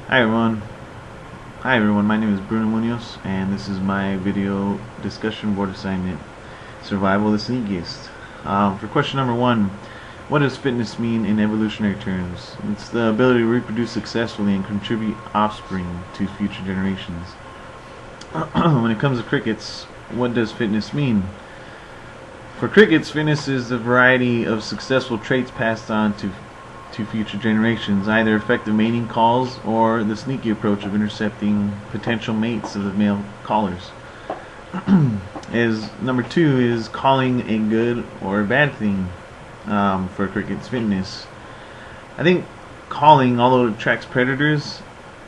Hi everyone. My name is Bruno Munoz, and this is my video discussion board assignment, Survival of the Sneakiest. For question number 1, what does fitness mean in evolutionary terms? It's the ability to reproduce successfully and contribute offspring to future generations. When it comes to crickets, what does fitness mean? For crickets, fitness is the variety of successful traits passed on to future generations, either effective mating calls or the sneaky approach of intercepting potential mates of the male callers. As number 2 is calling a good or a bad thing for cricket's fitness. I think calling, although it attracts predators,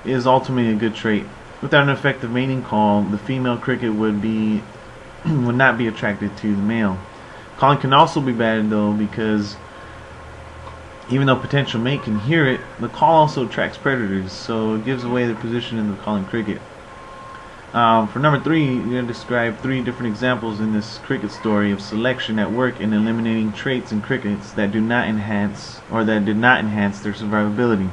is ultimately a good trait. Without an effective mating call, the female cricket would not be attracted to the male. Calling can also be bad though, because even though potential mate can hear it, the call also attracts predators, so it gives away the position in the calling cricket. For number 3, you're going to describe 3 different examples in this cricket story of selection at work in eliminating traits in crickets that do not enhance or that did not enhance their survivability.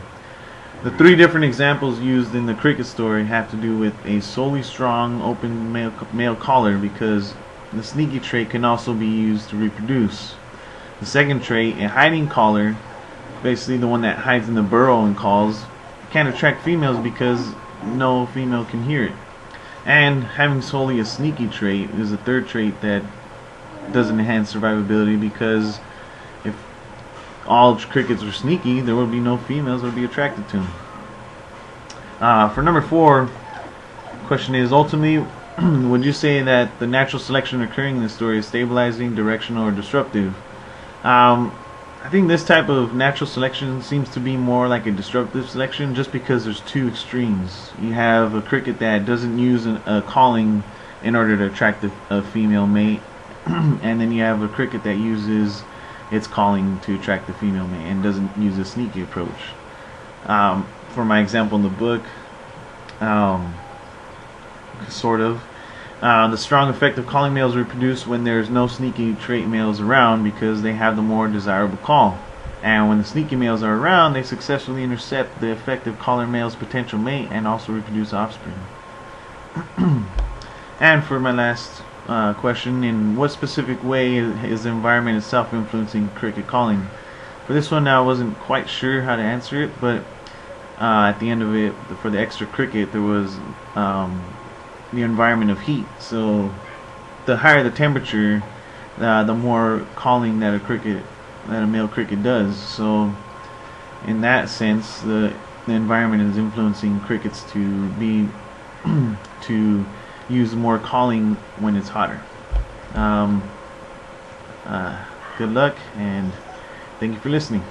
The 3 different examples used in the cricket story have to do with a solely strong open male caller, because the sneaky trait can also be used to reproduce. The second trait, a hiding caller, basically the one that hides in the burrow and calls, can't attract females because no female can hear it. And having solely a sneaky trait is a third trait that doesn't enhance survivability, because if all crickets were sneaky, there would be no females that would be attracted to them. For number 4, question is, ultimately, would you say that the natural selection occurring in the story is stabilizing, directional, or disruptive? I think this type of natural selection seems to be more like a disruptive selection, just because there's 2 extremes. You have a cricket that doesn't use a calling in order to attract a female mate, and then you have a cricket that uses its calling to attract the female mate and doesn't use a sneaky approach. For my example in the book, sort of, the strong effect of calling males reproduce when there's no sneaky trait males around, because they have the more desirable call. And when the sneaky males are around, they successfully intercept the effective caller male's potential mate and also reproduce offspring. And for my last question, in what specific way is the environment itself influencing cricket calling? For this one, I wasn't quite sure how to answer it, but at the end of it, for the extra cricket, there was the environment of heat. So the higher the temperature, the more calling that a male cricket does. So in that sense, the environment is influencing crickets to be to use more calling when it's hotter. Good luck, and thank you for listening.